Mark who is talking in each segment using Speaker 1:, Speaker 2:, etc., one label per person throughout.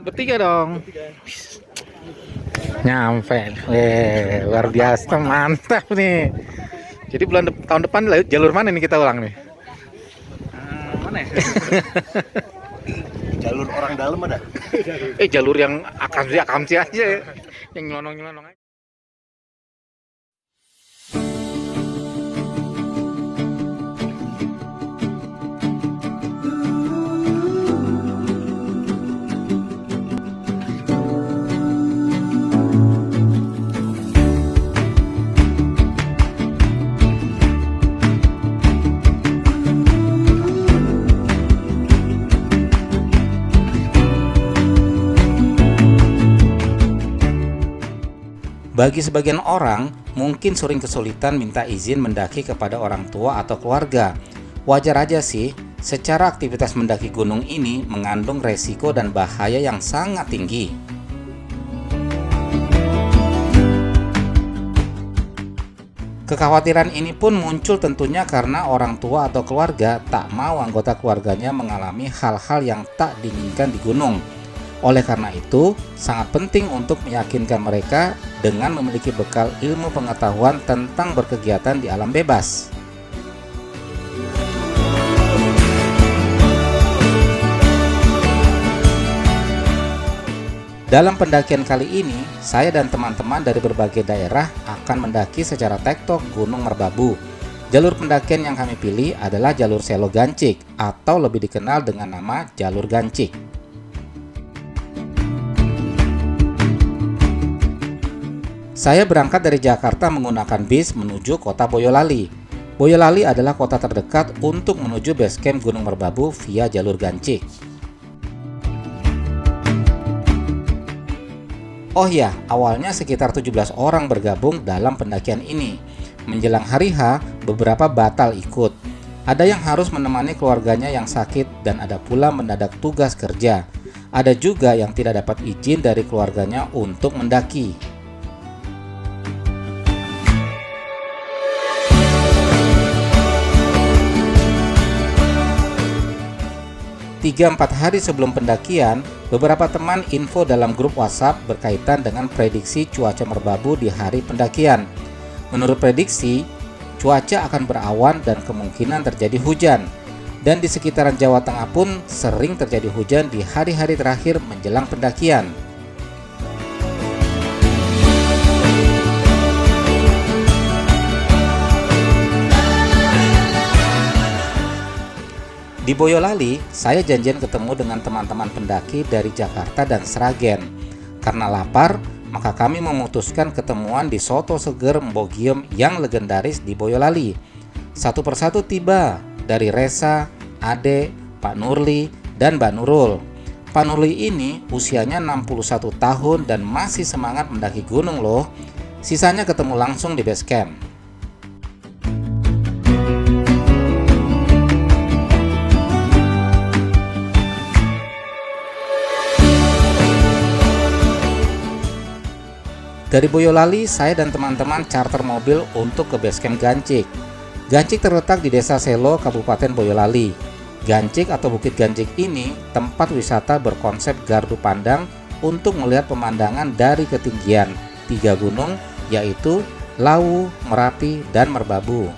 Speaker 1: Bertiga dong. Nyampe. Luar biasa, mantap nih. Jadi tahun depan jalur mana nih kita ulang nih?
Speaker 2: Mana ya? Jalur orang dalam ada.
Speaker 1: Jalur yang akamsi aja ya. Yang nyelonong aja. Bagi sebagian orang, mungkin sering kesulitan minta izin mendaki kepada orang tua atau keluarga. Wajar aja sih, secara aktivitas mendaki gunung ini mengandung resiko dan bahaya yang sangat tinggi. Kekhawatiran ini pun muncul tentunya karena orang tua atau keluarga tak mau anggota keluarganya mengalami hal-hal yang tak diinginkan di gunung. Oleh karena itu, sangat penting untuk meyakinkan mereka dengan memiliki bekal ilmu pengetahuan tentang berkegiatan di alam bebas. Dalam pendakian kali ini, saya dan teman-teman dari berbagai daerah akan mendaki secara tektok Gunung Merbabu. Jalur pendakian yang kami pilih adalah jalur Selo Gancik atau lebih dikenal dengan nama Jalur Gancik. Saya berangkat dari Jakarta menggunakan bis menuju kota Boyolali. Boyolali adalah kota terdekat untuk menuju base camp Gunung Merbabu via jalur Gancik. Oh ya, awalnya sekitar 17 orang bergabung dalam pendakian ini. Menjelang hari H, beberapa batal ikut. Ada yang harus menemani keluarganya yang sakit dan ada pula mendadak tugas kerja. Ada juga yang tidak dapat izin dari keluarganya untuk mendaki. 3-4 hari sebelum pendakian, beberapa teman info dalam grup WhatsApp berkaitan dengan prediksi cuaca Merbabu di hari pendakian. Menurut prediksi, cuaca akan berawan dan kemungkinan terjadi hujan. Dan di sekitaran Jawa Tengah pun sering terjadi hujan di hari-hari terakhir menjelang pendakian. Di Boyolali, saya janjian ketemu dengan teman-teman pendaki dari Jakarta dan Sragen. Karena lapar, maka kami memutuskan ketemuan di soto seger Mbogiem yang legendaris di Boyolali. Satu persatu tiba, dari Resa, Ade, Pak Nurli, dan Mbak Nurul. Pak Nurli ini usianya 61 tahun dan masih semangat mendaki gunung loh. Sisanya ketemu langsung di base camp. Dari Boyolali, saya dan teman-teman charter mobil untuk ke base camp Gancik. Gancik terletak di Desa Selo, Kabupaten Boyolali. Gancik atau Bukit Gancik ini tempat wisata berkonsep gardu pandang untuk melihat pemandangan dari ketinggian 3 gunung, yaitu Lawu, Merapi, dan Merbabu.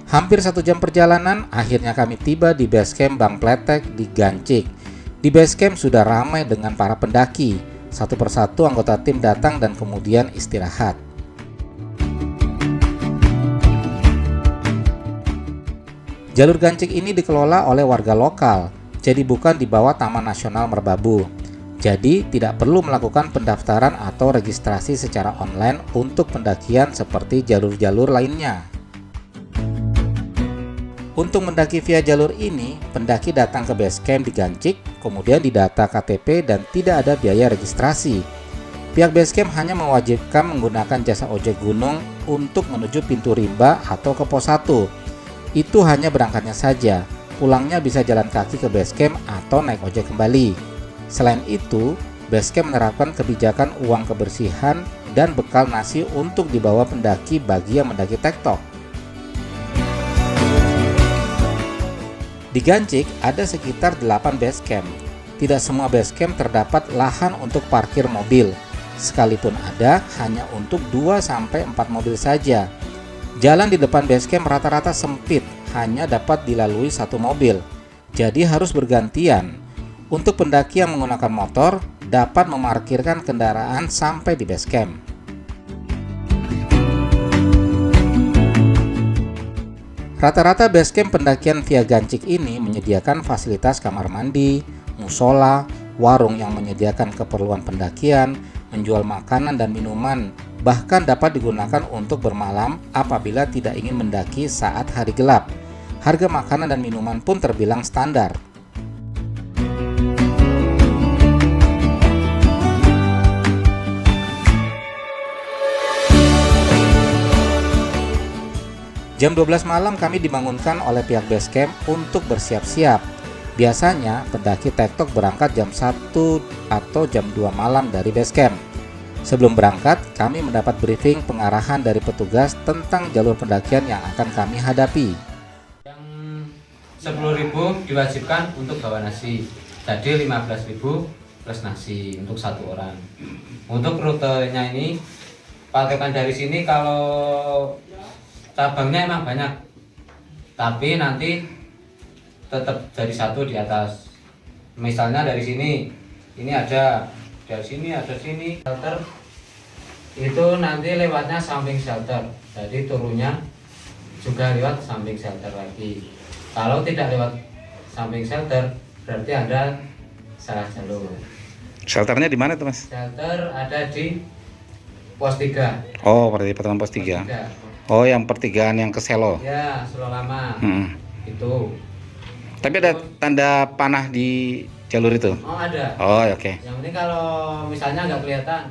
Speaker 1: Hampir 1 jam perjalanan, akhirnya kami tiba di base camp Bang Pletek di Gancik. Di base camp sudah ramai dengan para pendaki. Satu persatu anggota tim datang dan kemudian istirahat. Jalur Gancik ini dikelola oleh warga lokal, jadi bukan di bawah Taman Nasional Merbabu. Jadi tidak perlu melakukan pendaftaran atau registrasi secara online untuk pendakian seperti jalur-jalur lainnya. Untuk mendaki via jalur ini, pendaki datang ke base camp di Gancik, kemudian didata KTP dan tidak ada biaya registrasi. Pihak base camp hanya mewajibkan menggunakan jasa ojek gunung untuk menuju pintu rimba atau ke pos 1. Itu hanya berangkatnya saja, pulangnya bisa jalan kaki ke base camp atau naik ojek kembali. Selain itu, Basecamp menerapkan kebijakan uang kebersihan dan bekal nasi untuk dibawa pendaki bagi yang mendaki tektok. Di Gancik ada sekitar 8 basecamp. Tidak semua basecamp terdapat lahan untuk parkir mobil. Sekalipun ada, hanya untuk 2-4 mobil saja. Jalan di depan basecamp rata-rata sempit, hanya dapat dilalui satu mobil. Jadi harus bergantian. Untuk pendaki yang menggunakan motor, dapat memarkirkan kendaraan sampai di basecamp. Rata-rata basecamp pendakian via Gancik ini menyediakan fasilitas kamar mandi, musola, warung yang menyediakan keperluan pendakian, menjual makanan dan minuman, bahkan dapat digunakan untuk bermalam apabila tidak ingin mendaki saat hari gelap. Harga makanan dan minuman pun terbilang standar. Jam 12 malam kami dibangunkan oleh pihak basecamp untuk bersiap-siap. Biasanya pendaki tektok berangkat jam 1 atau jam 2 malam dari basecamp. Sebelum berangkat, kami mendapat briefing pengarahan dari petugas tentang jalur pendakian yang akan kami hadapi.
Speaker 3: Yang 10.000 diwajibkan untuk bawa nasi, jadi 15.000 plus nasi untuk satu orang. Untuk rutenya ini, patokan dari sini kalau cabangnya emang banyak, tapi nanti tetap dari satu di atas. Misalnya dari sini, ini ada, dari sini ada sini. Shelter itu nanti lewatnya samping shelter, jadi turunnya juga lewat samping shelter lagi. Kalau tidak lewat samping shelter, berarti Anda salah jalur.
Speaker 1: Shelternya di mana tuh, Mas?
Speaker 3: Shelter ada di pos 3.
Speaker 1: Oh, berarti pertemuan pos 3. Oh, yang pertigaan yang ke Selo.
Speaker 3: Ya, Selo Lama. Itu.
Speaker 1: Tapi ada tanda panah di jalur itu?
Speaker 3: Oh, ada.
Speaker 1: Oh, oke.
Speaker 3: Yang penting kalau misalnya nggak kelihatan.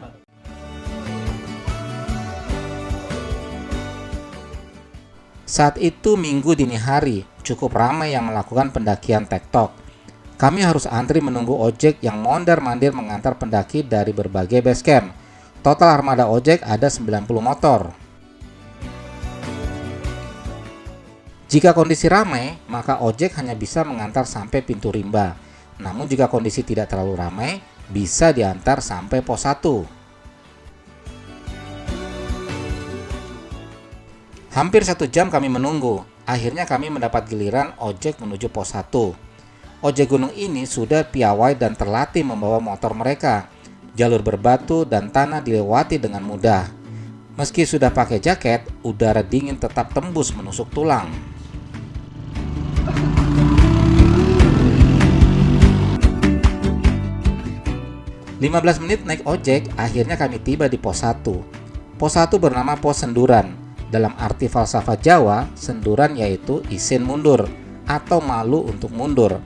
Speaker 1: Saat itu Minggu dini hari, cukup ramai yang melakukan pendakian tektok. Kami harus antri menunggu ojek yang mondar-mandir mengantar pendaki dari berbagai basecamp. Total armada ojek ada 90 motor. Jika kondisi ramai, maka ojek hanya bisa mengantar sampai pintu rimba. Namun jika kondisi tidak terlalu ramai, bisa diantar sampai pos 1. Hampir 1 jam kami menunggu. Akhirnya kami mendapat giliran ojek menuju pos 1. Ojek gunung ini sudah piawai dan terlatih membawa motor mereka. Jalur berbatu dan tanah dilewati dengan mudah. Meski sudah pakai jaket, udara dingin tetap tembus menusuk tulang. 15 menit naik ojek, akhirnya kami tiba di pos 1. Pos 1 bernama Pos Senduran. Dalam arti falsafah Jawa, senduran yaitu isin mundur atau malu untuk mundur.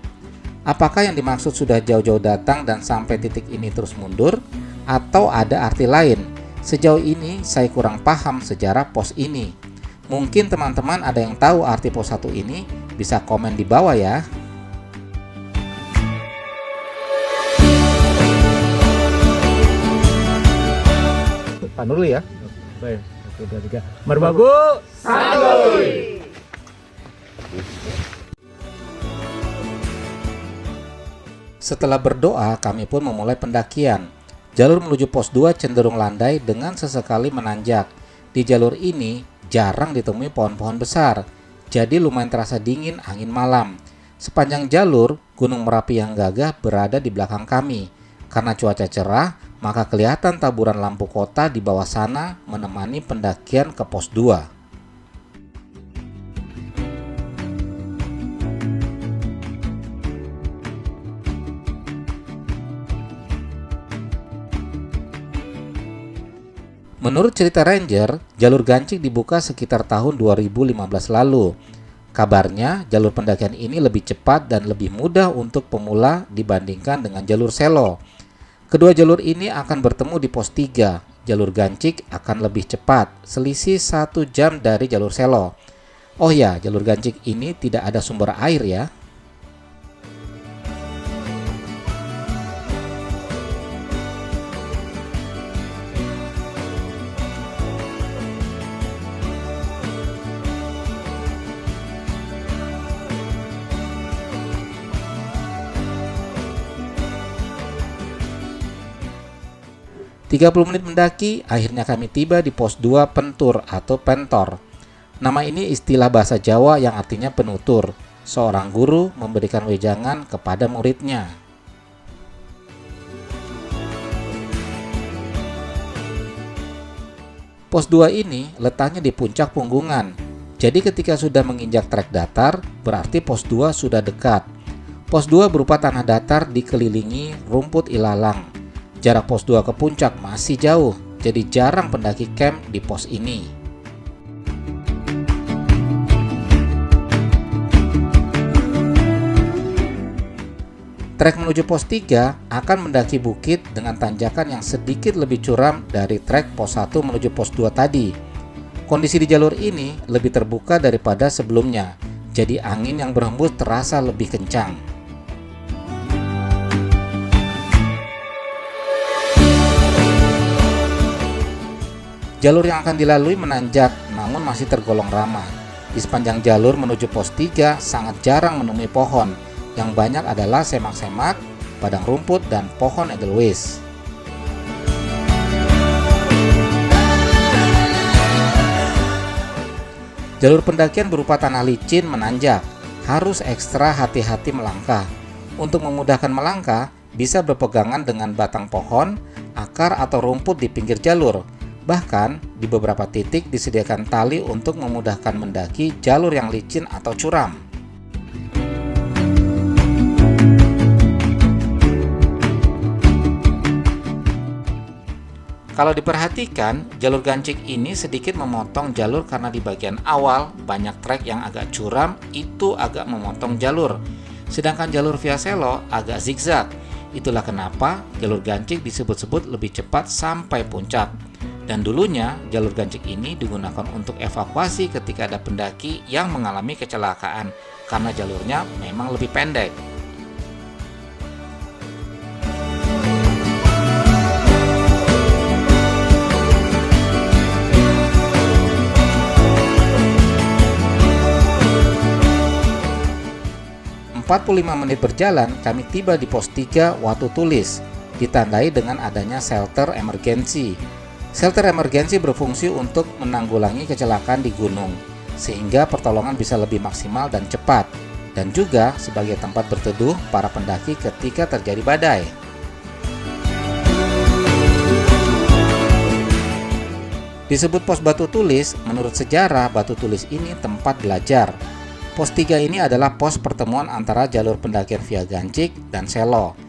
Speaker 1: Apakah yang dimaksud sudah jauh-jauh datang dan sampai titik ini terus mundur? Atau ada arti lain? Sejauh ini saya kurang paham sejarah pos ini. Mungkin teman-teman ada yang tahu arti pos 1 ini, bisa komen di bawah ya. Pan dulu ya.
Speaker 2: Baik, 1, 2, 3. Merbabu.
Speaker 4: Santuy.
Speaker 1: Setelah berdoa, kami pun memulai pendakian. Jalur menuju pos 2 cenderung landai dengan sesekali menanjak. Di jalur ini jarang ditemui pohon-pohon besar, jadi lumayan terasa dingin angin malam. Sepanjang jalur, Gunung Merapi yang gagah berada di belakang kami. Karena cuaca cerah, maka kelihatan taburan lampu kota di bawah sana menemani pendakian ke pos 2. Menurut cerita Ranger, jalur Gancik dibuka sekitar tahun 2015 lalu. Kabarnya, jalur pendakian ini lebih cepat dan lebih mudah untuk pemula dibandingkan dengan jalur Selo. Kedua jalur ini akan bertemu di pos 3. Jalur Gancik akan lebih cepat, selisih 1 jam dari jalur Selo. Oh ya, jalur Gancik ini tidak ada sumber air ya. 30 menit mendaki, akhirnya kami tiba di pos 2 pentur atau pentor. Nama ini istilah bahasa Jawa yang artinya penutur. Seorang guru memberikan wejangan kepada muridnya. Pos 2 ini letaknya di puncak Punggungan. Jadi ketika sudah menginjak trek datar, berarti pos 2 sudah dekat. Pos 2 berupa tanah datar dikelilingi rumput ilalang. Jarak pos 2 ke puncak masih jauh, jadi jarang pendaki camp di pos ini. Trek menuju pos 3 akan mendaki bukit dengan tanjakan yang sedikit lebih curam dari trek pos 1 menuju pos 2 tadi. Kondisi di jalur ini lebih terbuka daripada sebelumnya, jadi angin yang berhembus terasa lebih kencang. Jalur yang akan dilalui menanjak, namun masih tergolong ramah. Di sepanjang jalur menuju pos 3 sangat jarang menemui pohon. Yang banyak adalah semak-semak, padang rumput, dan pohon edelweiss. Jalur pendakian berupa tanah licin menanjak, harus ekstra hati-hati melangkah. Untuk memudahkan melangkah, bisa berpegangan dengan batang pohon, akar atau rumput di pinggir jalur. Bahkan, di beberapa titik disediakan tali untuk memudahkan mendaki jalur yang licin atau curam. Kalau diperhatikan, jalur gancik ini sedikit memotong jalur karena di bagian awal banyak trek yang agak curam, itu agak memotong jalur. Sedangkan jalur Via Selo agak zigzag. Itulah kenapa jalur gancik disebut-sebut lebih cepat sampai puncak. Dan dulunya jalur gancik ini digunakan untuk evakuasi ketika ada pendaki yang mengalami kecelakaan karena jalurnya memang lebih pendek. "45 menit berjalan, kami tiba di pos 3 Watu Tulis, ditandai dengan adanya shelter emergency. Shelter emergency berfungsi untuk menanggulangi kecelakaan di gunung, sehingga pertolongan bisa lebih maksimal dan cepat, dan juga sebagai tempat berteduh para pendaki ketika terjadi badai. Disebut pos Batu Tulis, menurut sejarah Batu Tulis ini tempat belajar. Pos 3 ini adalah pos pertemuan antara jalur pendakian Via Gancik dan Selo.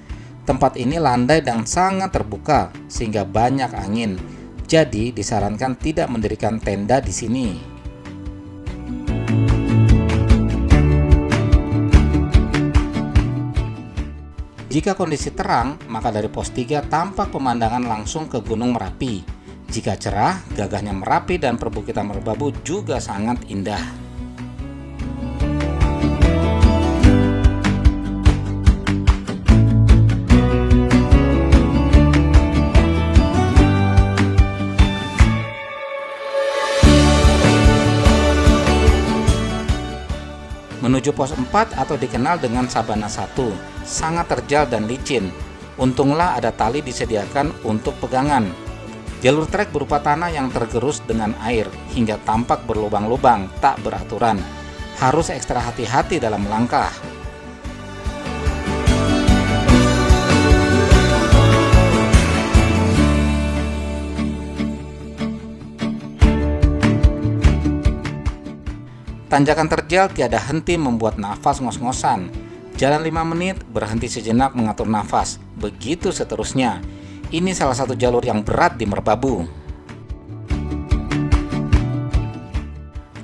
Speaker 1: Tempat ini landai dan sangat terbuka, sehingga banyak angin. Jadi disarankan tidak mendirikan tenda di sini. Jika kondisi terang, maka dari pos 3 tampak pemandangan langsung ke Gunung Merapi. Jika cerah, gagahnya Merapi dan perbukitan Merbabu juga sangat indah. Menuju pos 4 atau dikenal dengan Sabana 1, sangat terjal dan licin. Untunglah ada tali disediakan untuk pegangan. Jalur trek berupa tanah yang tergerus dengan air hingga tampak berlubang-lubang tak beraturan. Harus ekstra hati-hati dalam melangkah. Tanjakan terjal tiada henti membuat nafas ngos-ngosan. Jalan 5 menit, berhenti sejenak mengatur nafas. Begitu seterusnya. Ini salah satu jalur yang berat di Merbabu.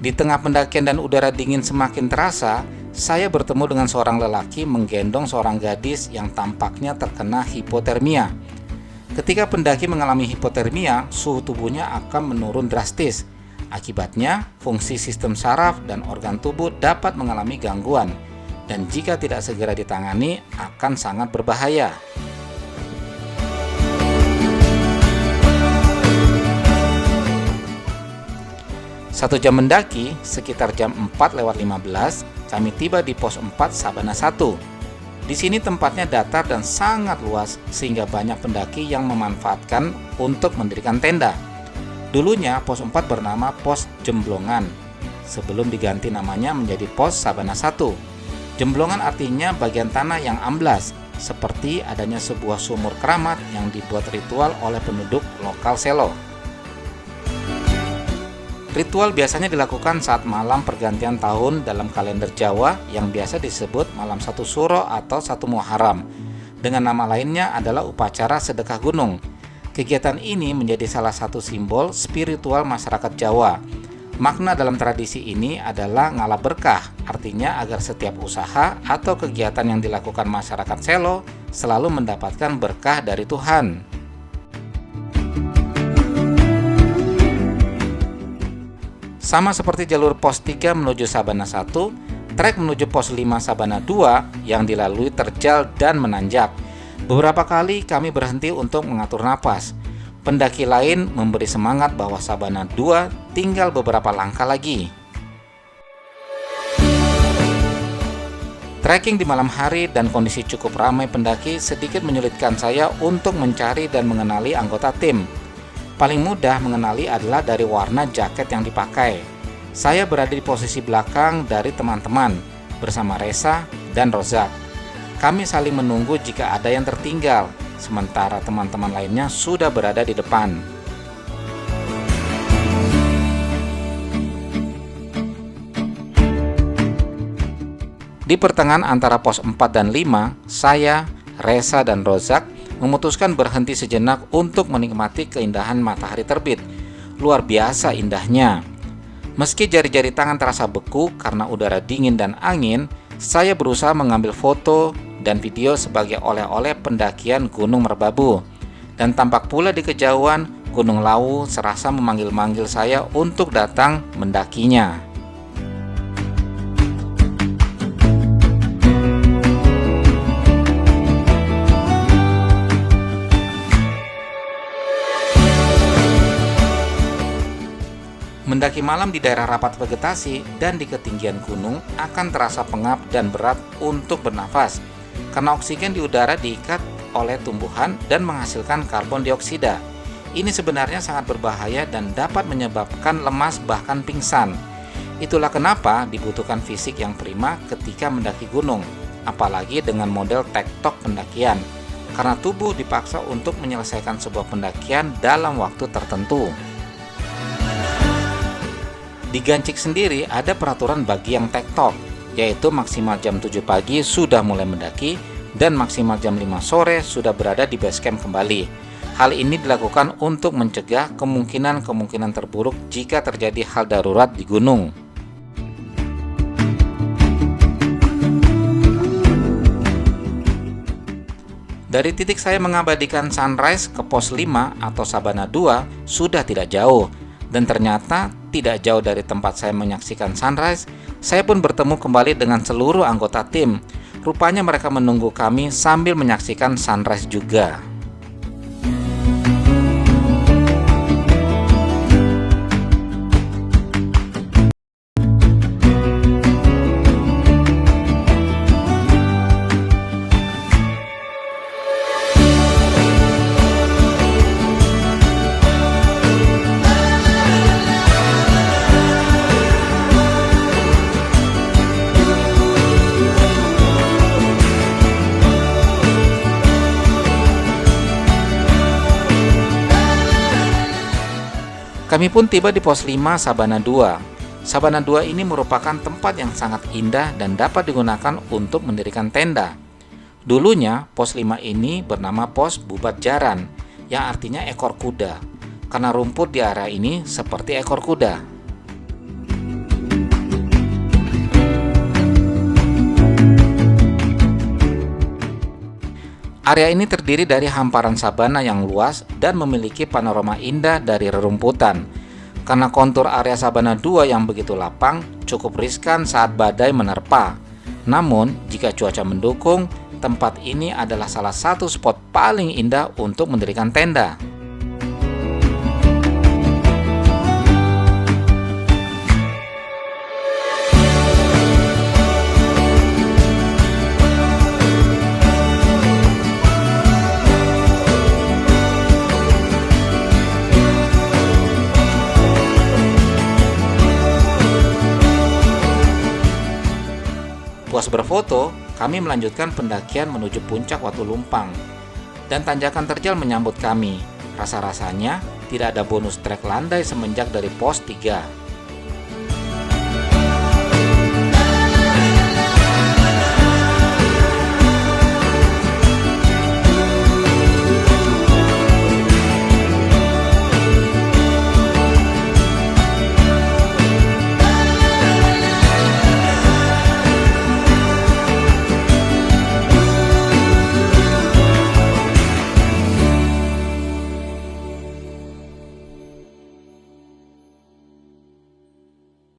Speaker 1: Di tengah pendakian dan udara dingin semakin terasa, saya bertemu dengan seorang lelaki menggendong seorang gadis yang tampaknya terkena hipotermia. Ketika pendaki mengalami hipotermia, suhu tubuhnya akan menurun drastis. Akibatnya, fungsi sistem saraf dan organ tubuh dapat mengalami gangguan, dan jika tidak segera ditangani akan sangat berbahaya. Satu jam mendaki, sekitar jam 4:15, kami tiba di pos 4 Sabana 1. Di sini tempatnya datar dan sangat luas sehingga banyak pendaki yang memanfaatkan untuk mendirikan tenda. Dulunya pos 4 bernama Pos Jemblongan sebelum diganti namanya menjadi Pos Sabana 1. Jemblongan artinya bagian tanah yang amblas, seperti adanya sebuah sumur keramat yang dibuat ritual oleh penduduk lokal Selo. Ritual biasanya dilakukan saat malam pergantian tahun dalam kalender Jawa yang biasa disebut malam 1 Suro atau 1 Muharram. Dengan nama lainnya adalah upacara sedekah gunung. Kegiatan ini menjadi salah satu simbol spiritual masyarakat Jawa. Makna dalam tradisi ini adalah ngalap berkah, artinya agar setiap usaha atau kegiatan yang dilakukan masyarakat Selo selalu mendapatkan berkah dari Tuhan. Sama seperti jalur pos 3 menuju Sabana 1, trek menuju pos 5 Sabana 2 yang dilalui terjal dan menanjak. Beberapa kali kami berhenti untuk mengatur napas. Pendaki lain memberi semangat bahwa Sabana 2 tinggal beberapa langkah lagi. Trekking di malam hari dan kondisi cukup ramai pendaki sedikit menyulitkan saya untuk mencari dan mengenali anggota tim. Paling mudah mengenali adalah dari warna jaket yang dipakai. Saya berada di posisi belakang dari teman-teman bersama Resa dan Rozak. Kami saling menunggu jika ada yang tertinggal, sementara teman-teman lainnya sudah berada di depan. Di pertengahan antara pos 4 dan 5, saya, Resa, dan Rozak memutuskan berhenti sejenak untuk menikmati keindahan matahari terbit. Luar biasa indahnya. Meski jari-jari tangan terasa beku karena udara dingin dan angin, saya berusaha mengambil foto dan video sebagai oleh-oleh pendakian Gunung Merbabu. Dan tampak pula di kejauhan, Gunung Lawu serasa memanggil-manggil saya untuk datang mendakinya. Mendaki malam di daerah rapat vegetasi dan di ketinggian gunung akan terasa pengap dan berat untuk bernafas karena oksigen di udara diikat oleh tumbuhan dan menghasilkan karbon dioksida. Ini sebenarnya sangat berbahaya dan dapat menyebabkan lemas bahkan pingsan. Itulah kenapa dibutuhkan fisik yang prima ketika mendaki gunung, apalagi dengan model tektok pendakian, karena tubuh dipaksa untuk menyelesaikan sebuah pendakian dalam waktu tertentu. Di Gancik sendiri ada peraturan bagi yang tektok, yaitu maksimal jam 7 pagi sudah mulai mendaki dan maksimal jam 5 sore sudah berada di base camp kembali. Hal ini dilakukan untuk mencegah kemungkinan terburuk jika terjadi hal darurat di gunung. Dari titik saya mengabadikan sunrise ke pos 5 atau Sabana 2 sudah tidak jauh. Dan ternyata tidak jauh dari tempat saya menyaksikan sunrise, saya pun bertemu kembali dengan seluruh anggota tim. Rupanya mereka menunggu kami sambil menyaksikan sunrise juga. Kami pun tiba di pos 5 Sabana 2. Sabana 2 ini merupakan tempat yang sangat indah dan dapat digunakan untuk mendirikan tenda. Dulunya pos 5 ini bernama pos Bubat Jaran, yang artinya ekor kuda, karena rumput di area ini seperti ekor kuda. Area ini terdiri dari hamparan sabana yang luas dan memiliki panorama indah dari rerumputan. Karena kontur area Sabana 2 yang begitu lapang, cukup riskan saat badai menerpa. Namun, jika cuaca mendukung, tempat ini adalah salah satu spot paling indah untuk mendirikan tenda. puas berfoto, kami melanjutkan pendakian menuju puncak Watu Lumpang. Dan tanjakan terjal menyambut kami. Rasa-rasanya tidak ada bonus trek landai semenjak dari pos 3.